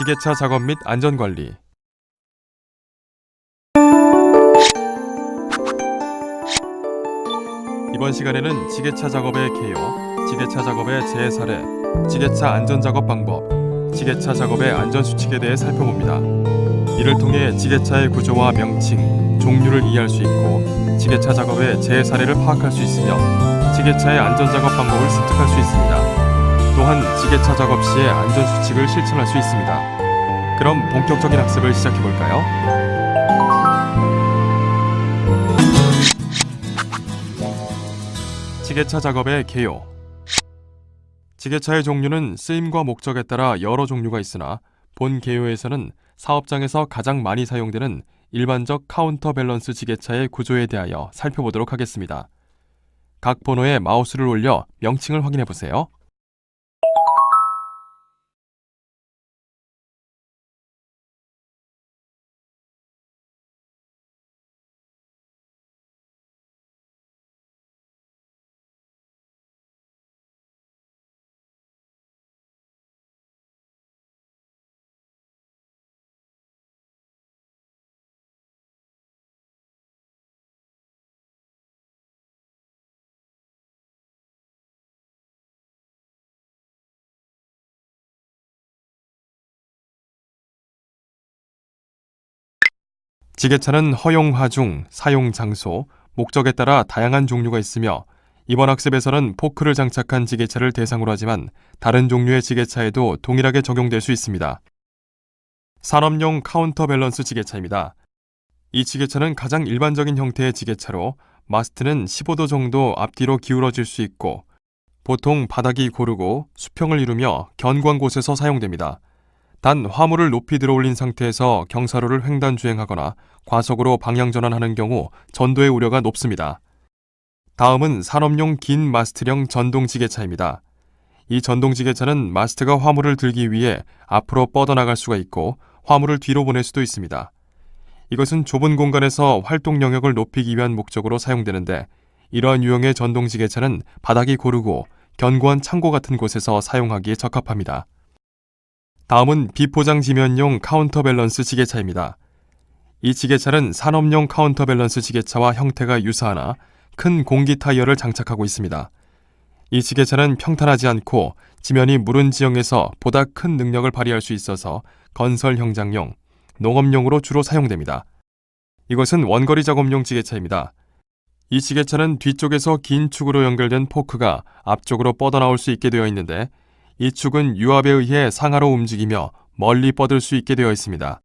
지게차 작업 및 안전관리. 이번 시간에는 지게차 작업의 개요, 지게차 작업의 재사례, 지게차 안전작업 방법, 지게차 작업의 안전수칙에 대해 살펴봅니다. 이를 통해 지게차의 구조와 명칭, 종류를 이해할 수 있고 지게차 작업의 재사례를 파악할 수 있으며 지게차의 안전작업 방법을 습득할 수 있습니다. 또한 지게차 작업 시의 안전수칙을 실천할 수 있습니다. 그럼 본격적인 학습을 시작해볼까요? 지게차 작업의 개요. 지게차의 종류는 쓰임과 목적에 따라 여러 종류가 있으나 본 개요에서는 사업장에서 가장 많이 사용되는 일반적 카운터 밸런스 지게차의 구조에 대하여 살펴보도록 하겠습니다. 각 번호에 마우스를 올려 명칭을 확인해 보세요. 지게차는 허용 하중, 사용 장소, 목적에 따라 다양한 종류가 있으며 이번 학습에서는 포크를 장착한 지게차를 대상으로 하지만 다른 종류의 지게차에도 동일하게 적용될 수 있습니다. 산업용 카운터 밸런스 지게차입니다. 이 지게차는 가장 일반적인 형태의 지게차로 마스트는 15도 정도 앞뒤로 기울어질 수 있고 보통 바닥이 고르고 수평을 이루며 견고한 곳에서 사용됩니다. 단 화물을 높이 들어올린 상태에서 경사로를 횡단 주행하거나 과속으로 방향 전환하는 경우 전도의 우려가 높습니다. 다음은 산업용 긴 마스트형 전동 지게차입니다. 이 전동 지게차는 마스트가 화물을 들기 위해 앞으로 뻗어나갈 수가 있고 화물을 뒤로 보낼 수도 있습니다. 이것은 좁은 공간에서 활동 영역을 높이기 위한 목적으로 사용되는데 이러한 유형의 전동 지게차는 바닥이 고르고 견고한 창고 같은 곳에서 사용하기에 적합합니다. 다음은 비포장 지면용 카운터 밸런스 지게차입니다. 이 지게차는 산업용 카운터 밸런스 지게차와 형태가 유사하나 큰 공기 타이어를 장착하고 있습니다. 이 지게차는 평탄하지 않고 지면이 무른 지형에서 보다 큰 능력을 발휘할 수 있어서 건설 현장용, 농업용으로 주로 사용됩니다. 이것은 원거리 작업용 지게차입니다. 이 지게차는 뒤쪽에서 긴 축으로 연결된 포크가 앞쪽으로 뻗어나올 수 있게 되어 있는데 이 축은 유압에 의해 상하로 움직이며 멀리 뻗을 수 있게 되어 있습니다.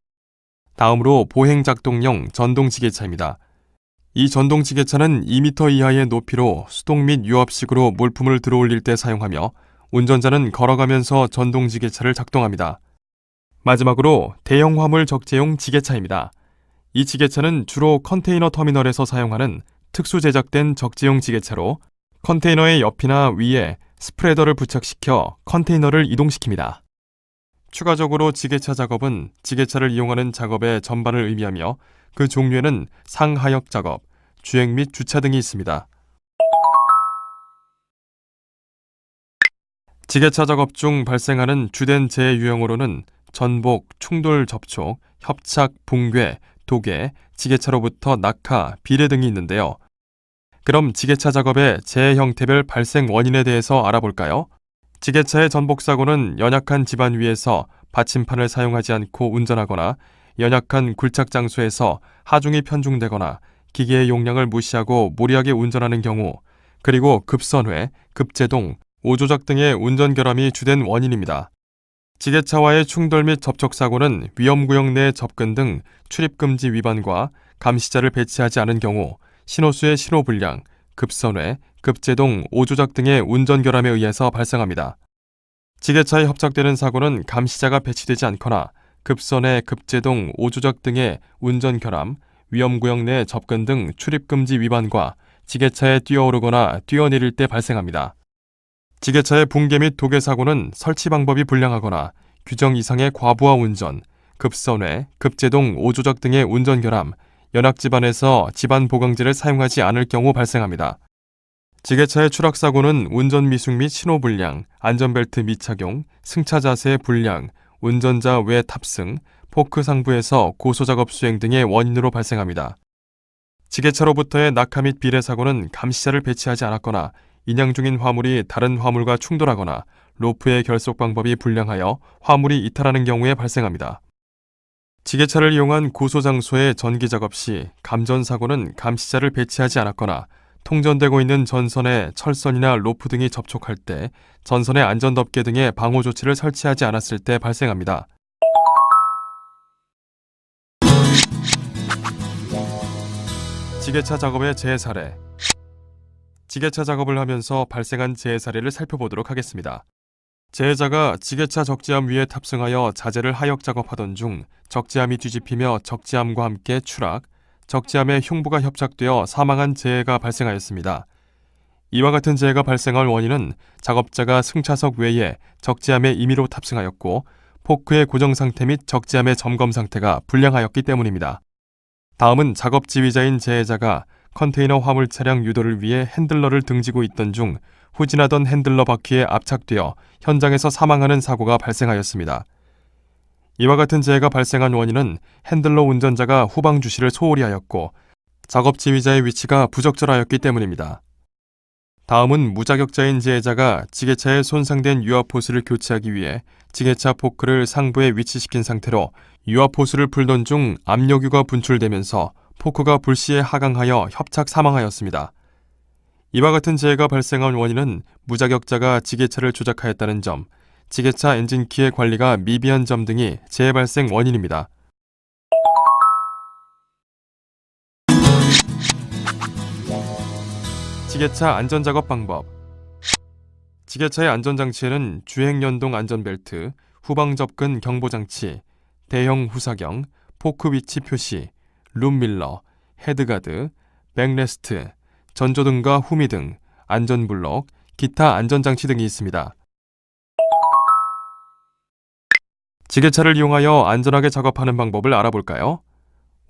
다음으로 보행 작동용 전동 지게차입니다. 이 전동 지게차는 2m 이하의 높이로 수동 및 유압식으로 물품을 들어올릴 때 사용하며 운전자는 걸어가면서 전동 지게차를 작동합니다. 마지막으로 대형 화물 적재용 지게차입니다. 이 지게차는 주로 컨테이너 터미널에서 사용하는 특수 제작된 적재용 지게차로 컨테이너의 옆이나 위에 스프레더를 부착시켜 컨테이너를 이동시킵니다. 추가적으로 지게차 작업은 지게차를 이용하는 작업의 전반을 의미하며 그 종류에는 상하역 작업, 주행 및 주차 등이 있습니다. 지게차 작업 중 발생하는 주된 재해 유형으로는 전복, 충돌 접촉, 협착, 붕괴, 도개, 지게차로부터 낙하, 비례 등이 있는데요. 그럼 지게차 작업의 재해 형태별 발생 원인에 대해서 알아볼까요? 지게차의 전복사고는 연약한 지반 위에서 받침판을 사용하지 않고 운전하거나 연약한 굴착 장소에서 하중이 편중되거나 기계의 용량을 무시하고 무리하게 운전하는 경우, 그리고 급선회, 급제동, 오조작 등의 운전 결함이 주된 원인입니다. 지게차와의 충돌 및 접촉사고는 위험구역 내 접근 등 출입금지 위반과 감시자를 배치하지 않은 경우 신호수의 신호불량, 급선회, 급제동, 오조작 등의 운전 결함에 의해서 발생합니다. 지게차에 협착되는 사고는 감시자가 배치되지 않거나 급선회, 급제동, 오조작 등의 운전 결함, 위험구역 내 접근 등 출입금지 위반과 지게차에 뛰어오르거나 뛰어내릴 때 발생합니다. 지게차의 붕괴 및 도개 사고는 설치 방법이 불량하거나 규정 이상의 과부하 운전, 급선회, 급제동, 오조작 등의 운전 결함, 연악 지반에서 지반 보강제를 사용하지 않을 경우 발생합니다. 지게차의 추락사고는 운전 미숙 및 신호불량, 안전벨트 미착용, 승차 자세 불량, 운전자 외 탑승, 포크 상부에서 고소작업 수행 등의 원인으로 발생합니다. 지게차로부터의 낙하 및 비례 사고는 감시자를 배치하지 않았거나 인양 중인 화물이 다른 화물과 충돌하거나 로프의 결속 방법이 불량하여 화물이 이탈하는 경우에 발생합니다. 지게차를 이용한 고소장소의 전기작업 시 감전사고는 감시자를 배치하지 않았거나 통전되고 있는 전선에 철선이나 로프 등이 접촉할 때 전선의 안전덮개 등의 방호 조치를 설치하지 않았을 때 발생합니다. 지게차 작업의 재해 사례. 지게차 작업을 하면서 발생한 재해 사례를 살펴보도록 하겠습니다. 재해자가 지게차 적재함 위에 탑승하여 자재를 하역 작업하던 중 적재함이 뒤집히며 적재함과 함께 추락, 적재함의 흉부가 협착되어 사망한 재해가 발생하였습니다. 이와 같은 재해가 발생할 원인은 작업자가 승차석 외에 적재함에 임의로 탑승하였고 포크의 고정 상태 및 적재함의 점검 상태가 불량하였기 때문입니다. 다음은 작업 지휘자인 재해자가 컨테이너 화물 차량 유도를 위해 핸들러를 등지고 있던 중 후진하던 핸들러 바퀴에 압착되어 현장에서 사망하는 사고가 발생하였습니다. 이와 같은 재해가 발생한 원인은 핸들러 운전자가 후방 주시를 소홀히 하였고 작업 지휘자의 위치가 부적절하였기 때문입니다. 다음은 무자격자인 재해자가 지게차에 손상된 유압 호스를 교체하기 위해 지게차 포크를 상부에 위치시킨 상태로 유압 호스를 풀던 중 압력유가 분출되면서 포크가 불시에 하강하여 협착 사망하였습니다. 이와 같은 재해가 발생한 원인은 무자격자가 지게차를 조작하였다는 점, 지게차 엔진키의 관리가 미비한 점 등이 재해 발생 원인입니다. 지게차 안전작업 방법. 지게차의 안전장치에는 주행연동 안전벨트, 후방 접근 경보장치, 대형 후사경, 포크 위치 표시, 룸밀러, 헤드가드, 백레스트, 전조등과 후미등, 안전블록, 기타 안전장치 등이 있습니다. 지게차를 이용하여 안전하게 작업하는 방법을 알아볼까요?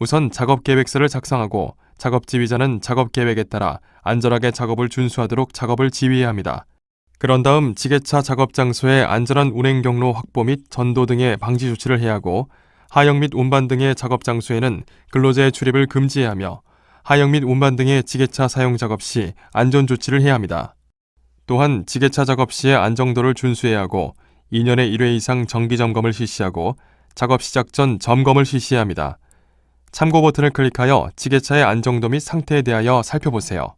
우선 작업계획서를 작성하고 작업지휘자는 작업계획에 따라 안전하게 작업을 준수하도록 작업을 지휘해야 합니다. 그런 다음 지게차 작업 장소의 안전한 운행 경로 확보 및 전도 등의 방지 조치를 해야 하고 하역 및 운반 등의 작업 장소에는 근로자의 출입을 금지해야 하며 하역 및 운반 등의 지게차 사용 작업 시 안전 조치를 해야 합니다. 또한 지게차 작업 시의 안정도를 준수해야 하고 2년에 1회 이상 정기 점검을 실시하고 작업 시작 전 점검을 실시해야 합니다. 참고 버튼을 클릭하여 지게차의 안정도 및 상태에 대하여 살펴보세요.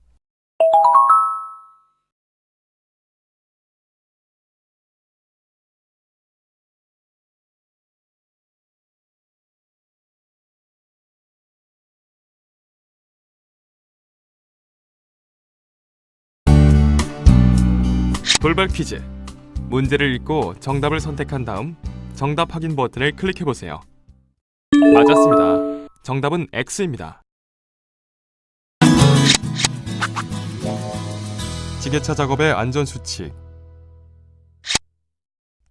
돌발 퀴즈. 문제를 읽고 정답을 선택한 다음 정답 확인 버튼을 클릭해보세요. 맞았습니다. 정답은 X입니다. 지게차 작업의 안전수칙.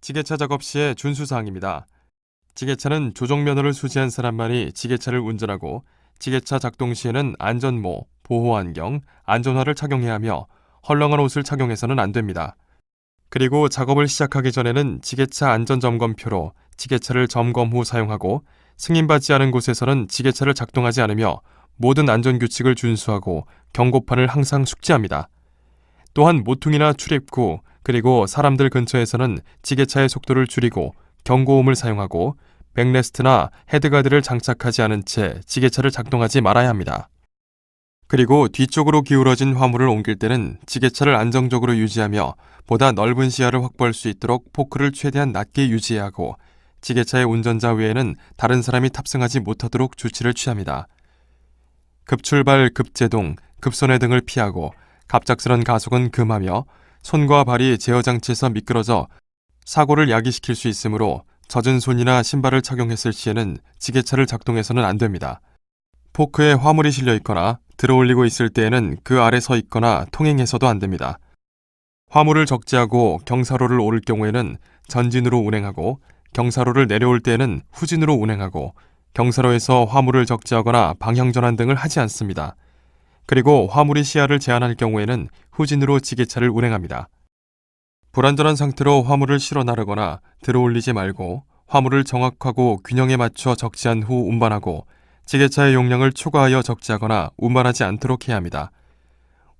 지게차 작업 시의 준수사항입니다. 지게차는 조종면허를 수시한 사람만이 지게차를 운전하고 지게차 작동 시에는 안전모, 보호안경, 안전화를 착용해야 하며 헐렁한 옷을 착용해서는 안 됩니다. 그리고 작업을 시작하기 전에는 지게차 안전점검표로 지게차를 점검 후 사용하고 승인받지 않은 곳에서는 지게차를 작동하지 않으며 모든 안전규칙을 준수하고 경고판을 항상 숙지합니다. 또한 모퉁이나 출입구 그리고 사람들 근처에서는 지게차의 속도를 줄이고 경고음을 사용하고 백레스트나 헤드가드를 장착하지 않은 채 지게차를 작동하지 말아야 합니다. 그리고 뒤쪽으로 기울어진 화물을 옮길 때는 지게차를 안정적으로 유지하며 보다 넓은 시야를 확보할 수 있도록 포크를 최대한 낮게 유지해야 하고 지게차의 운전자 외에는 다른 사람이 탑승하지 못하도록 조치를 취합니다. 급출발, 급제동, 급선회 등을 피하고 갑작스런 가속은 금하며 손과 발이 제어 장치에서 미끄러져 사고를 야기시킬 수 있으므로 젖은 손이나 신발을 착용했을 시에는 지게차를 작동해서는 안 됩니다. 포크에 화물이 실려 있거나 들어올리고 있을 때에는 그 아래 서 있거나 통행해서도 안 됩니다. 화물을 적재하고 경사로를 오를 경우에는 전진으로 운행하고 경사로를 내려올 때에는 후진으로 운행하고 경사로에서 화물을 적재하거나 방향 전환 등을 하지 않습니다. 그리고 화물이 시야를 제한할 경우에는 후진으로 지게차를 운행합니다. 불안전한 상태로 화물을 실어 나르거나 들어올리지 말고 화물을 정확하고 균형에 맞춰 적재한 후 운반하고 지게차의 용량을 초과하여 적재하거나 운반하지 않도록 해야 합니다.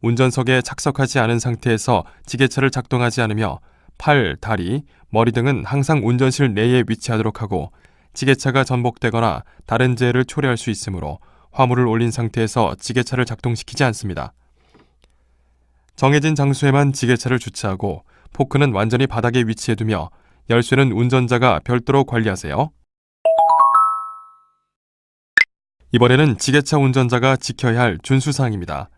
운전석에 착석하지 않은 상태에서 지게차를 작동하지 않으며 팔, 다리, 머리 등은 항상 운전실 내에 위치하도록 하고 지게차가 전복되거나 다른 재해를 초래할 수 있으므로 화물을 올린 상태에서 지게차를 작동시키지 않습니다. 정해진 장소에만 지게차를 주차하고 포크는 완전히 바닥에 위치해두며 열쇠는 운전자가 별도로 관리하세요. 이번에는 지게차 운전자가 지켜야 할 준수사항입니다.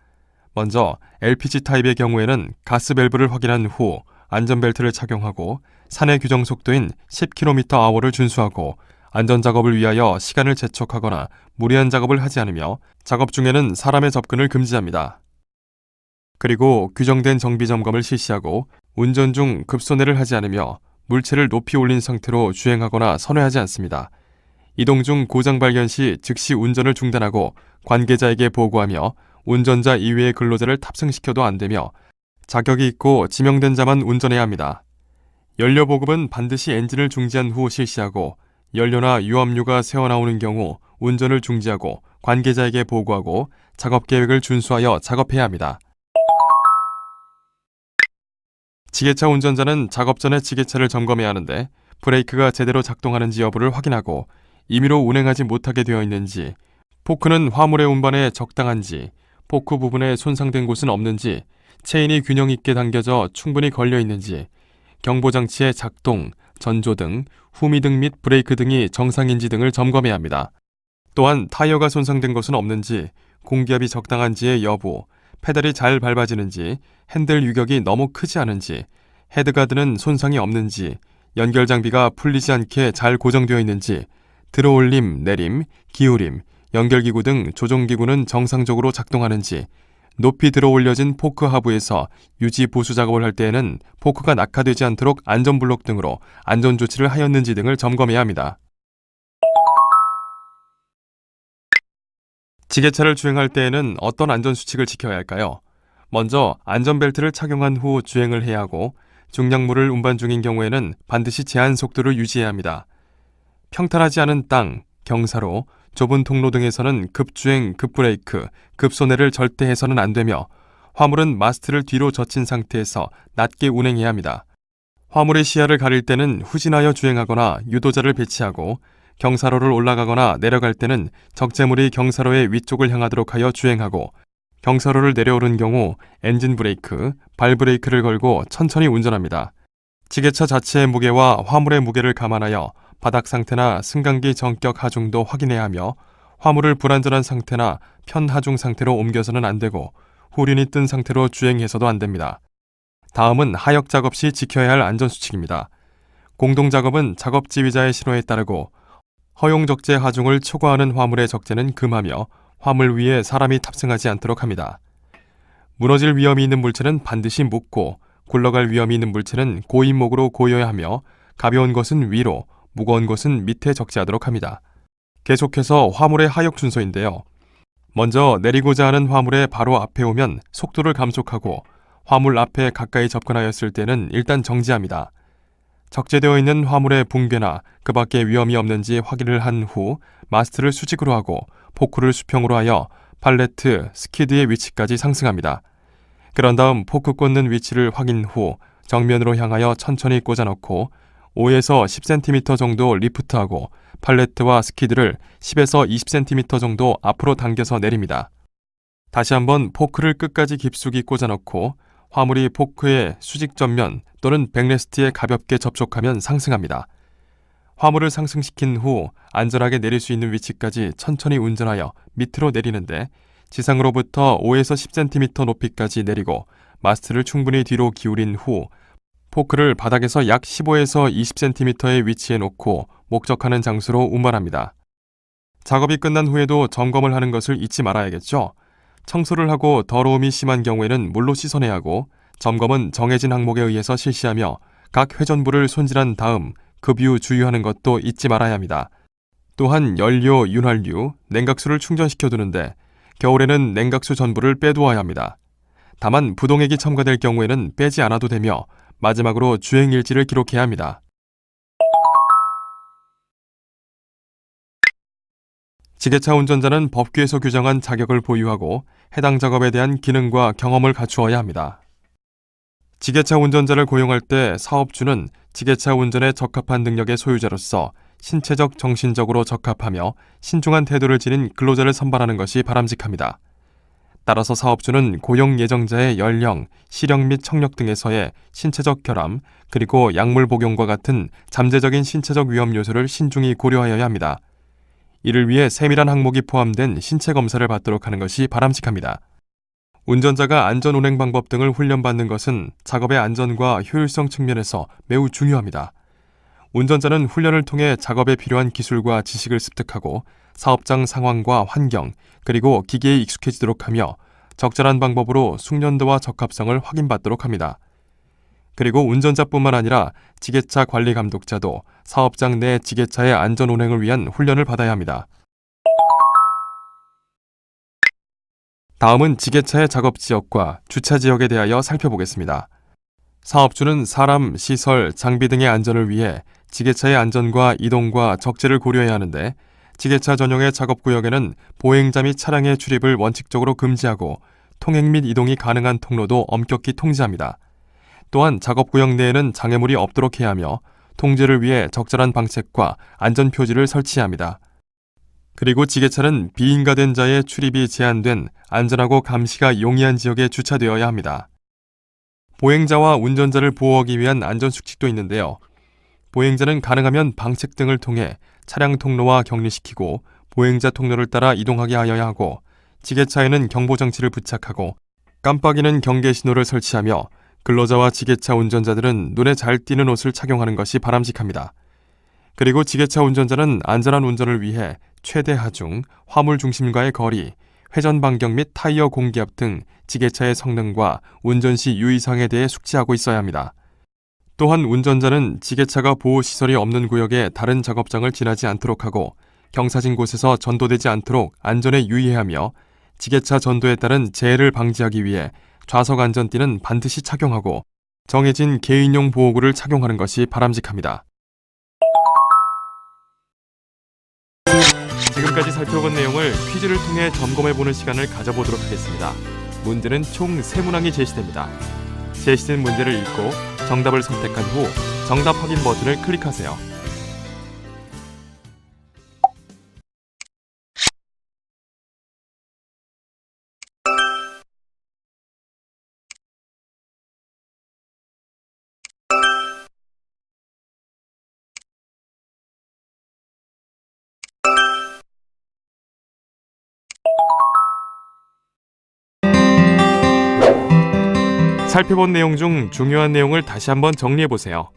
먼저 LPG 타입의 경우에는 가스 밸브를 확인한 후 안전벨트를 착용하고 산의 규정 속도인 10km/h를 준수하고 안전작업을 위하여 시간을 재촉하거나 무리한 작업을 하지 않으며 작업 중에는 사람의 접근을 금지합니다. 그리고 규정된 정비 점검을 실시하고 운전 중 급손해를 하지 않으며 물체를 높이 올린 상태로 주행하거나 선회하지 않습니다. 이동 중 고장 발견 시 즉시 운전을 중단하고 관계자에게 보고하며 운전자 이외의 근로자를 탑승시켜도 안 되며 자격이 있고 지명된 자만 운전해야 합니다. 연료 보급은 반드시 엔진을 중지한 후 실시하고 연료나 유압류가 새어나오는 경우 운전을 중지하고 관계자에게 보고하고 작업 계획을 준수하여 작업해야 합니다. 지게차 운전자는 작업 전에 지게차를 점검해야 하는데 브레이크가 제대로 작동하는지 여부를 확인하고 임의로 운행하지 못하게 되어 있는지, 포크는 화물의 운반에 적당한지, 포크 부분에 손상된 곳은 없는지, 체인이 균형 있게 당겨져 충분히 걸려 있는지, 경보장치의 작동, 전조등, 후미등 및 브레이크 등이 정상인지 등을 점검해야 합니다. 또한 타이어가 손상된 것은 없는지, 공기압이 적당한지의 여부, 페달이 잘 밟아지는지, 핸들 유격이 너무 크지 않은지, 헤드가드는 손상이 없는지, 연결 장비가 풀리지 않게 잘 고정되어 있는지, 들어올림, 내림, 기울임, 연결기구 등 조종기구는 정상적으로 작동하는지, 높이 들어올려진 포크 하부에서 유지 보수 작업을 할 때에는 포크가 낙하되지 않도록 안전블록 등으로 안전조치를 하였는지 등을 점검해야 합니다. 지게차를 주행할 때에는 어떤 안전수칙을 지켜야 할까요? 먼저 안전벨트를 착용한 후 주행을 해야 하고 중량물을 운반 중인 경우에는 반드시 제한 속도를 유지해야 합니다. 평탄하지 않은 땅, 경사로, 좁은 통로 등에서는 급주행, 급브레이크, 급손해를 절대 해서는 안 되며 화물은 마스트를 뒤로 젖힌 상태에서 낮게 운행해야 합니다. 화물의 시야를 가릴 때는 후진하여 주행하거나 유도자를 배치하고 경사로를 올라가거나 내려갈 때는 적재물이 경사로의 위쪽을 향하도록 하여 주행하고 경사로를 내려오른 경우 엔진 브레이크, 발 브레이크를 걸고 천천히 운전합니다. 지게차 자체의 무게와 화물의 무게를 감안하여 바닥 상태나 승강기 전격 하중도 확인해야 하며 화물을 불안전한 상태나 편하중 상태로 옮겨서는 안 되고 후륜이 뜬 상태로 주행해서도 안 됩니다. 다음은 하역 작업 시 지켜야 할 안전수칙입니다. 공동작업은 작업 지휘자의 신호에 따르고 허용 적재 하중을 초과하는 화물의 적재는 금하며 화물 위에 사람이 탑승하지 않도록 합니다. 무너질 위험이 있는 물체는 반드시 묶고 굴러갈 위험이 있는 물체는 고인목으로 고여야 하며 가벼운 것은 위로, 무거운 것은 밑에 적재하도록 합니다. 계속해서 화물의 하역 순서인데요. 먼저 내리고자 하는 화물의 바로 앞에 오면 속도를 감속하고 화물 앞에 가까이 접근하였을 때는 일단 정지합니다. 적재되어 있는 화물의 붕괴나 그 밖에 위험이 없는지 확인을 한 후 마스트를 수직으로 하고 포크를 수평으로 하여 팔레트, 스키드의 위치까지 상승합니다. 그런 다음 포크 꽂는 위치를 확인 후 정면으로 향하여 천천히 꽂아넣고 5에서 10cm 정도 리프트하고 팔레트와 스키드를 10에서 20cm 정도 앞으로 당겨서 내립니다. 다시 한번 포크를 끝까지 깊숙이 꽂아넣고 화물이 포크의 수직 전면 또는 백레스트에 가볍게 접촉하면 상승합니다. 화물을 상승시킨 후 안전하게 내릴 수 있는 위치까지 천천히 운전하여 밑으로 내리는데 지상으로부터 5에서 10cm 높이까지 내리고 마스트를 충분히 뒤로 기울인 후 포크를 바닥에서 약 15에서 20cm의 위치에 놓고 목적하는 장소로 운반합니다. 작업이 끝난 후에도 점검을 하는 것을 잊지 말아야겠죠. 청소를 하고 더러움이 심한 경우에는 물로 씻어내야 하고 점검은 정해진 항목에 의해서 실시하며 각 회전부를 손질한 다음 급유 주유하는 것도 잊지 말아야 합니다. 또한 연료, 윤활유, 냉각수를 충전시켜두는데 겨울에는 냉각수 전부를 빼두어야 합니다. 다만 부동액이 첨가될 경우에는 빼지 않아도 되며 마지막으로 주행일지를 기록해야 합니다. 지게차 운전자는 법규에서 규정한 자격을 보유하고 해당 작업에 대한 기능과 경험을 갖추어야 합니다. 지게차 운전자를 고용할 때 사업주는 지게차 운전에 적합한 능력의 소유자로서 신체적, 정신적으로 적합하며 신중한 태도를 지닌 근로자를 선발하는 것이 바람직합니다. 따라서 사업주는 고용 예정자의 연령, 시력 및 청력 등에서의 신체적 결함, 그리고 약물 복용과 같은 잠재적인 신체적 위험 요소를 신중히 고려하여야 합니다. 이를 위해 세밀한 항목이 포함된 신체 검사를 받도록 하는 것이 바람직합니다. 운전자가 안전 운행 방법 등을 훈련받는 것은 작업의 안전과 효율성 측면에서 매우 중요합니다. 운전자는 훈련을 통해 작업에 필요한 기술과 지식을 습득하고 사업장 상황과 환경, 그리고 기계에 익숙해지도록 하며 적절한 방법으로 숙련도와 적합성을 확인받도록 합니다. 그리고 운전자뿐만 아니라 지게차 관리 감독자도 사업장 내 지게차의 안전 운행을 위한 훈련을 받아야 합니다. 다음은 지게차의 작업 지역과 주차 지역에 대하여 살펴보겠습니다. 사업주는 사람, 시설, 장비 등의 안전을 위해 지게차의 안전과 이동과 적재를 고려해야 하는데, 지게차 전용의 작업구역에는 보행자 및 차량의 출입을 원칙적으로 금지하고 통행 및 이동이 가능한 통로도 엄격히 통제합니다. 또한 작업구역 내에는 장애물이 없도록 해야 하며 통제를 위해 적절한 방책과 안전표지를 설치해야 합니다. 그리고 지게차는 비인가된 자의 출입이 제한된 안전하고 감시가 용이한 지역에 주차되어야 합니다. 보행자와 운전자를 보호하기 위한 안전수칙도 있는데요. 보행자는 가능하면 방책 등을 통해 차량 통로와 격리시키고 보행자 통로를 따라 이동하게 하여야 하고, 지게차에는 경보장치를 부착하고 깜빡이는 경계 신호를 설치하며 근로자와 지게차 운전자들은 눈에 잘 띄는 옷을 착용하는 것이 바람직합니다. 그리고 지게차 운전자는 안전한 운전을 위해 최대 하중, 화물 중심과의 거리, 회전 반경 및 타이어 공기압 등 지게차의 성능과 운전 시 유의사항에 대해 숙지하고 있어야 합니다. 또한 운전자는 지게차가 보호시설이 없는 구역에 다른 작업장을 지나지 않도록 하고 경사진 곳에서 전도되지 않도록 안전에 유의해야 하며, 지게차 전도에 따른 재해를 방지하기 위해 좌석 안전띠는 반드시 착용하고 정해진 개인용 보호구를 착용하는 것이 바람직합니다. 지금까지 살펴본 내용을 퀴즈를 통해 점검해보는 시간을 가져보도록 하겠습니다. 문제는 총 3문항이 제시됩니다. 제시된 문제를 읽고 정답을 선택한 후 정답 확인 버튼을 클릭하세요. 살펴본 내용 중 중요한 내용을 다시 한번 정리해보세요.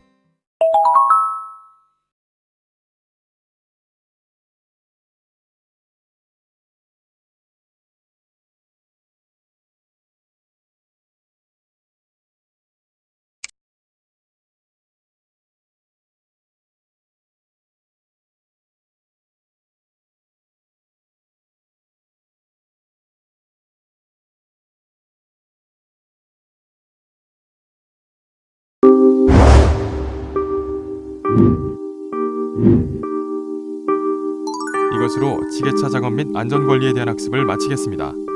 이것으로 지게차 작업 및 안전관리에 대한 학습을 마치겠습니다.